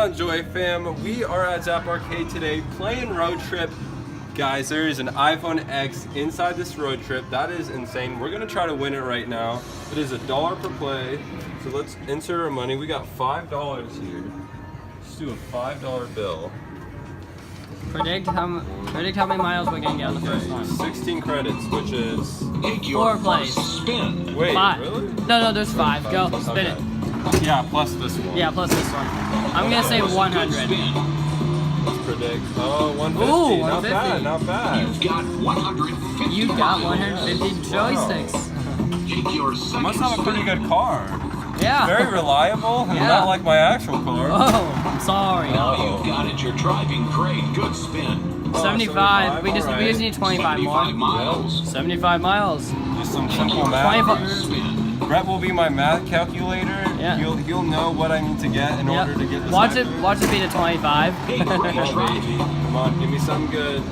on, Joy fam? We are at Zap Arcade today playing Road Trip. Guys, there is an iPhone X inside this Road Trip. That is insane. We're gonna try to win it right now. It is $1 per play. So let's insert our money. We got $5 here. Let's do a $5 bill. Predict how many miles we're gonna get on the first one. 16 credits, which is 4 plays. Wait, 5. really? No, there's 5. Go, spin it. Yeah, plus this one. Yeah, plus this one. I'm gonna say 100. Let's predict. Oh, 150. Ooh, Not 150. bad, not bad. You've got 150 joysticks. You must have a pretty good car. Yeah. Very reliable, and Yeah. not like my actual car. Oh, I'm sorry. You've got it. You're driving great. Good spin. 75. We just need 25 more. miles. 75 miles. Just some simple math. 25. Spin. Brett will be my math calculator. Yeah. He'll know what I need to get in order to get this. Watch it be to 25. Come on, baby. Come on, give me something good.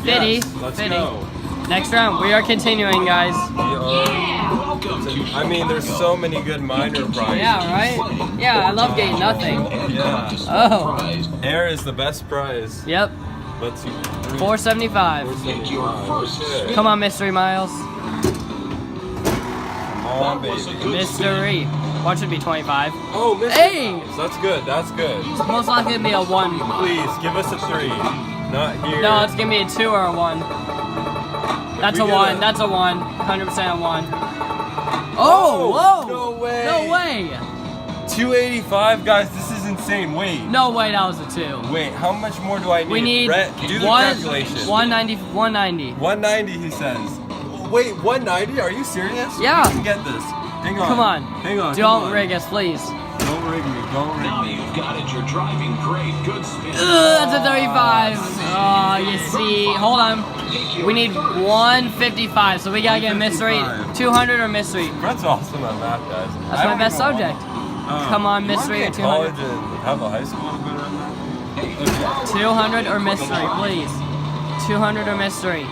50. Yes, let's 50. go. Next round, we are continuing, guys. Welcome to I mean, there's so many good minor prizes. Yeah, right? Yeah, I love getting nothing. Yeah. Oh. Air is the best prize. Yep. Let's see. 475. 475. Okay. Come on, Mystery Miles. Come on, baby. Mystery. Watch it be 25. Oh, Mr. Hey! Miles. That's good. That's good. It's most likely gonna be a 1. Please give us a 3. Not here. No, it's gonna be a 2 or a 1. That's we a get 1. a- That's a 1. 100% a 1. Oh, whoa! No way. No way! 285, guys. This is insane. Wait. No way, that was a 2. Wait. How much more do I need? We need Brett, do the calculation. 190. 190. 190. He says. Wait, 190? Are you serious? Yeah. We can get this. Hang on. Come on. Hang on. Don't come on. rig us, please. Don't rig me. Don't rig Now me. you've got it. You're driving great. Good spin. Ugh, that's a 35. Oh, you see. Hold on. We need 155, so we gotta get mystery. 200 or mystery. Brett's awesome at math, guys. That's my best subject. Come on, mystery or 200. College and have a high school good at math. 200 or mystery, please. 200 or mystery.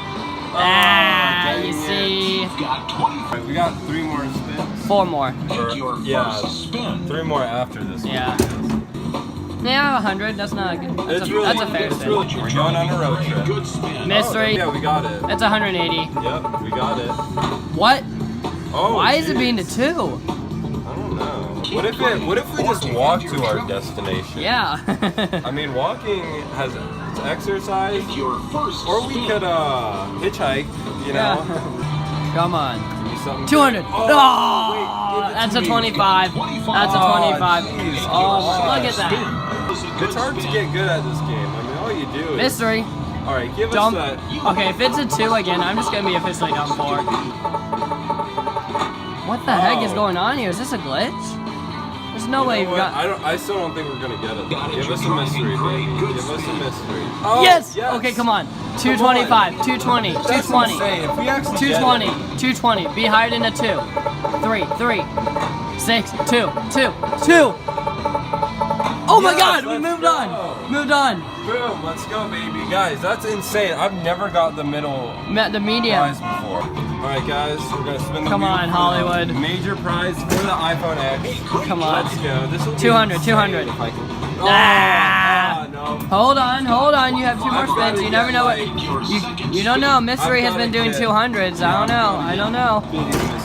dang You it. see. You've got 20. Right, we got 3 more spins. 4 more. Take your Yeah. first spin. 3 more after this one. Yeah. Yeah, 100. That's not a good. That's a fair it's spin. really, we're going on a road trip. Good spin. Mystery. Yeah, we got it. That's 180. Yep, we got it. What? Oh, Why is it being a jeez. 2? I don't know. What if we just walk to our destination? Yeah. I mean, walking has it's exercise, Take your first or we spin. could hitchhike. You know. Come on. Give me something 200. good. Oh, wait, give it that's to a me. 25. That's a 25. jeez, Oh, gosh. look at that. It's hard to get good at this game. I mean, all you do is. Mystery. All right, give Dump. us that. Okay, if it's a 2 again, I'm just gonna be officially done for. What the heck is going on here? Is this a glitch? There's no way You know you've what? got. I still don't think we're gonna get it. Got it. Give us a You're mystery, driving baby. great. Give Good us a spin. mystery. Yes! Okay, come on. 225, 220, That's 220, insane. If we actually 220, get it. 220. Be higher than a 2. 3, 6, 2, 2, 2. Oh my Yes, God, we let's moved go. on. Moved on. Boom! Let's go, baby, guys. That's insane. I've never got the middle The medium. prize before. All right, guys, we're gonna spin the Come wheel on, for the Hollywood. Major prize for the iPhone X. Come on. Let's go. This will be 200, insane 200. if I can- Ah. no. Hold on. You have 2 more I've gotta spins. You never get, know what. like, You don't know. Mystery I've has been gotta doing get- 200s. I don't know.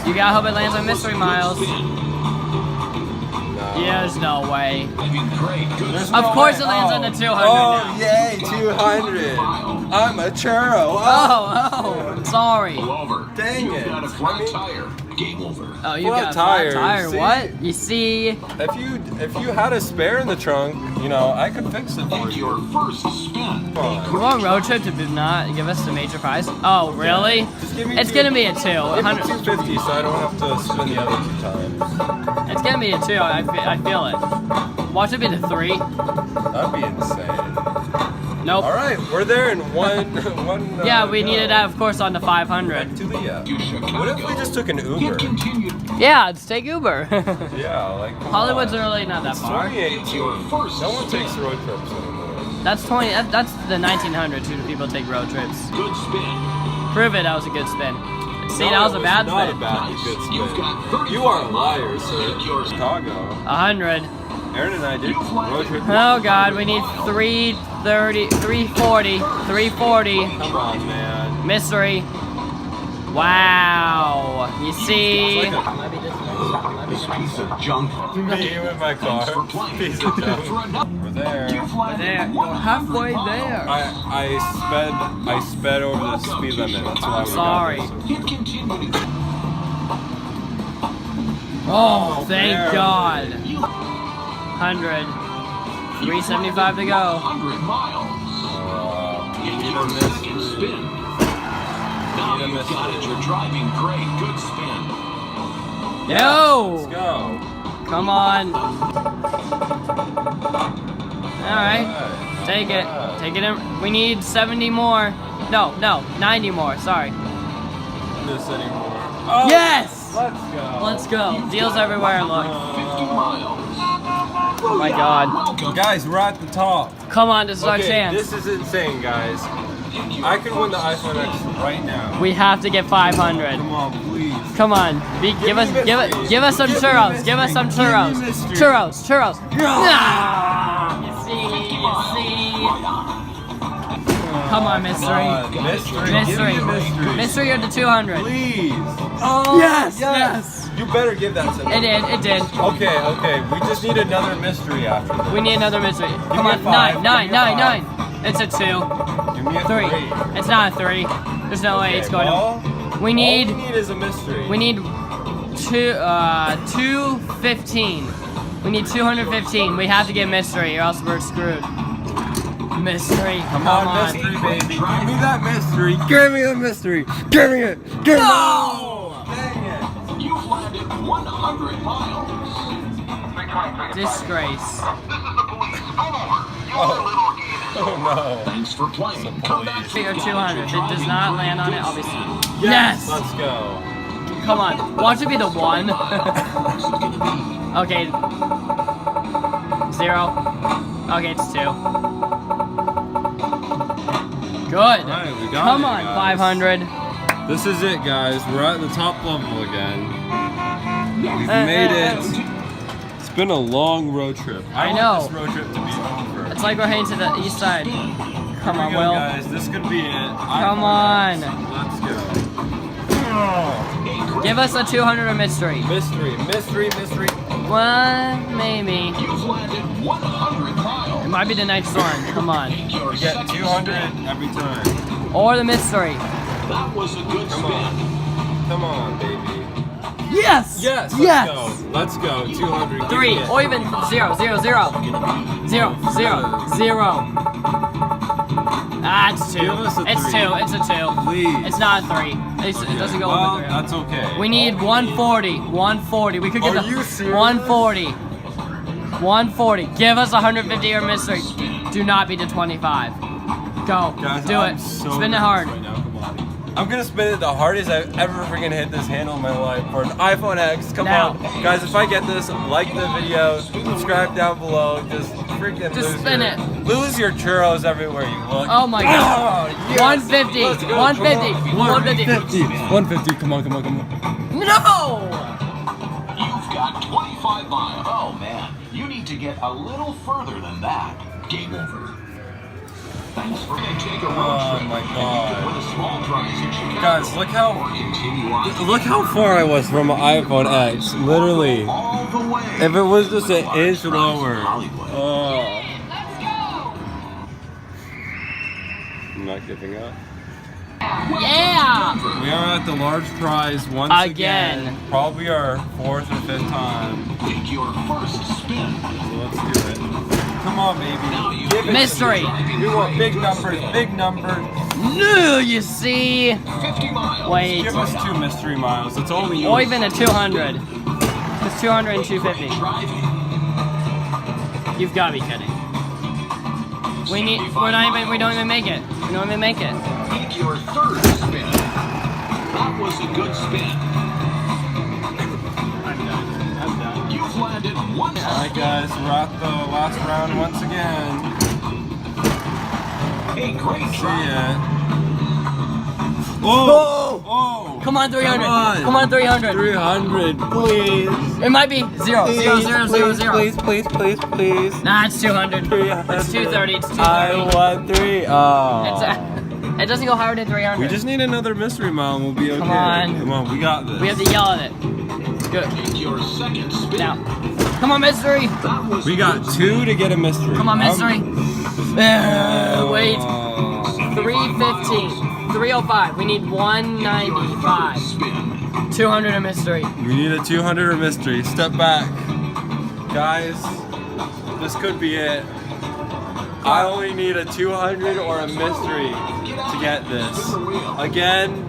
You gotta hope it lands on Mystery Miles. Yeah, there's no way. Driving great. Good There's spin. Of no course way. it lands on the 200 Oh, now. yay, 200. I'm a churro. Oh, sorry. Pull over. Dang You've it. got a flat tire. Game over. Oh, you Flat got a flat tires, tire. see? What? You see? If you had a spare in the trunk, you know, I could fix it for Take you. your first spin. Come on. We're on road trip to not give us the major prize. Oh, really? Just give me It's two- gonna be a 2. Give me 100 250 so I don't have to spin the other 2 times. It's gonna be a 2. I feel it. Watch it be the 3. That'd be insane. Nope. All right, we're there in one. Yeah, we go. needed that, of course, on the 500. Back to the To Chicago. What if we just took an Uber? It continued. Yeah, let's take Uber. Yeah, like come Hollywood's on. really not that It's far. 2018. No one takes road trips anymore. That's 20. That's the 1900s who people take road trips. Good spin. Prove it. That was a good spin. See, No, that was it a bad not spin. a bad, good You've got spin. 35 You are a liar, miles. sir. Take yours. Chicago. 100. Aaron and I did road trip. Oh God, we need 330, 340, 340. Come on, man. Mystery. Wow. You see? It's like This piece of junk. me with my car. Piece of junk. We're there. We're there. We're halfway there. I sped over the speed limit. That's why we Sorry. got this. It continued. Oh, thank there. God. 100. 375 to go. 100 miles. You In need your a second mystery. spin. Now Need a you've got it. mystery. You're driving great. Good spin. Yo! Let's go. Come on. Alright. Take it. Take it in. We need 70 more. No, 90 more. Sorry. This anymore. Oh, Yes! Let's go. Let's go. Deals everywhere, look. 50 miles. Oh my God. Welcome. Guys, we're at the top. Come on, this is our Okay, chance. this is insane, guys. I could win the iPhone X right now. We have to get 500. Come on, please. Come on. Give us me mystery. give us some Give me churros. Give us some mystery. Give me churros. mystery. Churros. Ah, you see. Come on, mystery. Mystery. Mystery. Give me a mystery. Mystery or the 200. Please. Oh, yes. You better give that to me. It did. Okay. We just need another mystery after this. We need another mystery. Come me a on, five. nine. Give me a five. It's a 2. Give me a 3. 3. It's not a 3. There's no way it's going to. All We need we need is a mystery. We need 215. We need 215. We have to get mystery or else we're screwed. Mystery. Come on, mystery, baby. Give me that mystery. Give me the mystery. Give me it. Give me No! it. Dang it. You've landed 100 miles. Disgrace. Oh no. Thanks for playing. Come back for 3 or more 200. If it does not land on it, I'll be screwed. Yes. Yes! Let's go. Come on. Watch it be the 1. Okay. 0. Okay, it's 2. Good. Alright, we got Come it, on, guys. 500. This is it, guys. We're at the top level again. We've made it. It's been a long road trip. I know. want this road trip to be over. It's like we're heading to the east side. Come Here on, we go, Will. guys. This could be it. Come on. Let's go. Give us a 200 mystery. Mystery. One, maybe. You've landed 100 miles. It might be the next one. Come on. Your We get second 200 spin. every time. Or the mystery. That was a good Come spin. on. Come on, baby. Yes! Yes. Let's go. 200. Give 3, me it. or even 0, 0, 0. 0, 0, 0. Ah, it's 2. Give us a It's 3. 2. It's a 2. Please. It's not a 3. It doesn't go well, over 3. that's okay. We need 140. 140. We could get Are the you serious? 140. 140. Give us 150 or mystery. Do not be the 25. Go. Guys, Do I'm it. so Spin it nervous hard. Right now. Come on. I'm gonna spin it the hardest I've ever freaking hit this handle in my life for an iPhone X. Come Now. on, guys! If I get this, like the video, subscribe down below. Just freaking Just lose spin your, it. Lose your churros everywhere you look. Oh my god. Oh, yes. 150. Let's go. 150. Come on. 150. 150. Come on. No! You've got 25 miles. Oh man, you need to get a little further than that. Game over. Thanks for take a road Oh trip. my And you God. could win a small prize in Chicago. Guys, look how Or continue on far I was from an iPhone X. Literally, all the way. if it was just an Large inch prize in lower. Hollywood. Oh. I'm not giving up. Yeah! We are at the large prize once Again. Probably our 4th or 5th time. Take your first spin. So let's do it. Come on, baby. Give it Mystery. to me. We want big numbers, big numbers. No, you see? 50 miles. Wait. Give us 2 mystery miles. That's all we need. Or even a 200. It's 200 and 250. Driving. You've got to be kidding. We don't even make it. We don't even make it. Take your third spin. That was a good spin. I'm done. You've landed one. Alright, guys. We're at the last round once again. A great See try. ya. Oh! Oh! Come on, 300. Come on. Come on, 300. 300, please. It might be 0. 0, 0, 0, 0. Please. Nah, it's 200. 300. It's 230. It's 230. I want 3. Oh. It doesn't go higher than 300. We just need another mystery mile and we'll be okay. Come on. Come on, we got this. We have to yell at it. Good. Take your second spin. Now. Come on, mystery. We got 2 to get a mystery. Come on, mystery. Wait. Oh. 315. 305. We need 195. Spin. 200 a mystery. We need a 200 or mystery. Step back. Guys, this could be it. I only need a 200 or a mystery to get this. Again,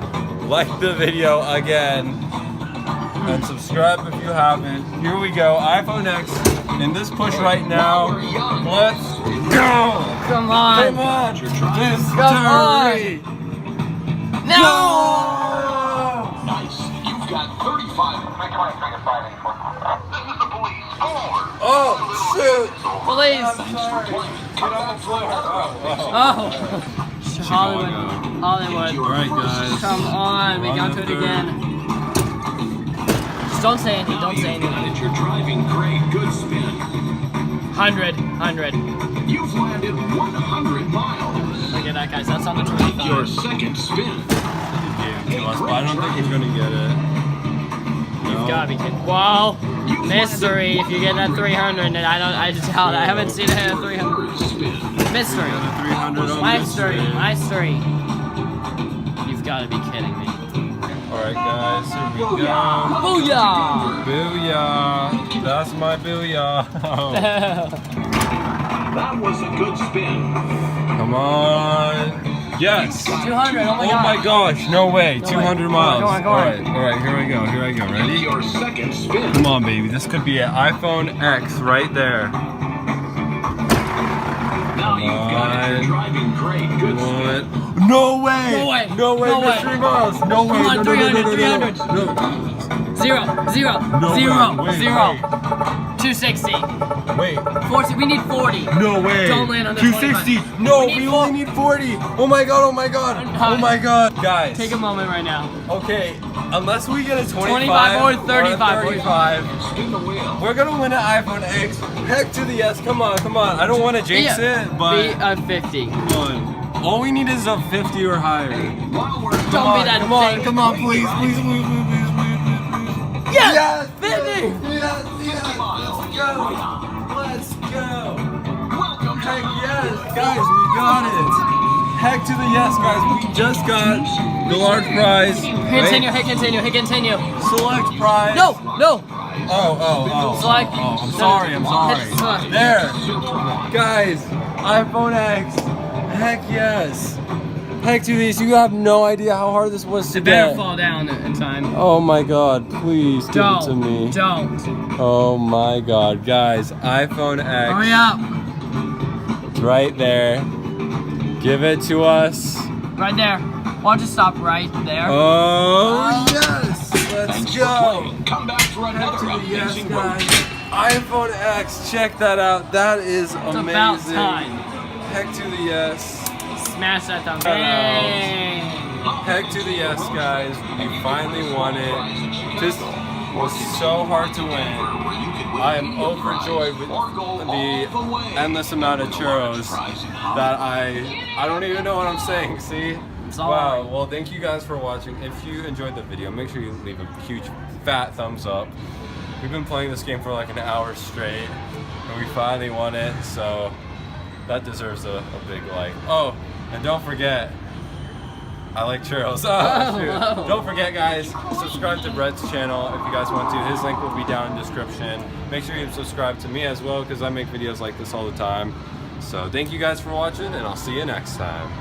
like the video again. And subscribe if you haven't. Here we go. iPhone X in this push right now. Let's go! Come on. Come on! Mystery! Come on. No! Nice. You've got 35. This is the police. Oh, shoot! Police. Get on the floor. Oh. Hollywood. Hollywood. Alright, guys. Come on. We got to it again. Just don't say anything. Don't say anything. It's your driving great. Good spin. 100. 100. You've landed 100 miles. Look at that, guys. That's on the Take your 25. second spin. To us, but I don't think he's gonna get it. You've got to be kidding. Whoa. Mystery. If you get that 300, then I doubt. I haven't seen it at 300. Mystery. 300 on Mystery. Mystery. You've got to be kidding me. Alright, guys, here we go. Booyah! Booyah! That's my booyah. That was a good spin. Come on. Yes. 200. Oh my Oh god. my gosh, no way. 200 miles. Go on. Alright, here I go. Take Ready? your second spin. Come on, baby. This could be an iPhone X right there. Now you've got it. You're driving great. Good spin. No way! No way. No way, No way. mystery miles! No way! Come on, no, 300, no. 0, 0, No 0, way. 0. 260. Wait. 40. We need 40. No way. Don't land on the 260. 25. No, We need we only need 40. Oh my god, oh my god. Oh my god. Guys. Take a moment right now. Okay, unless we get a 25 or 35. 35, Spin the wheel. we're gonna win an iPhone X. Heck to the yes. Come on. I don't want to jinx it, but Be a 50. come on. All we need is a 50 or higher. While we're Don't be that thing. Come on, please. Yes! 50! Yes. miles. Let's go. Welcome Heck to yes, guys, we got it. Heck to the yes, guys. We just got the large prize. Continue, hit continue, hit continue. Select prize. No! Oh. Select. I'm sorry. Hit select. There. Guys, iPhone X. Heck yes. Heck to these. You have no idea how hard this was to It better get. fall down in time. Oh my god, please give it to me. Don't. Oh my god, guys. iPhone X. Hurry up. Right there. Give it to us. Right there. Why don't you stop right there? Oh, yes! Let's Thanks for go! playing. Come back for Heck another to the yes, amazing road guys. trip. iPhone X, check that out. That is It's amazing. about time. Heck to the yes. Smash that thumb. Hello. Hey. Heck to the yes, guys. We finally won it. This was so hard to win. I am overjoyed with the endless amount of churros that I don't even know what I'm saying, see? all Wow, right. well thank you guys for watching. If you enjoyed the video, make sure you leave a huge fat thumbs up. We've been playing this game for like an hour straight and we finally won it, so that deserves a big like. Oh, and don't forget, I like churros. Oh, shoot. Whoa. Don't forget, guys, subscribe to Brett's channel if you guys want to. His link will be down in the description. Make sure you subscribe to me as well because I make videos like this all the time. So thank you guys for watching and I'll see you next time.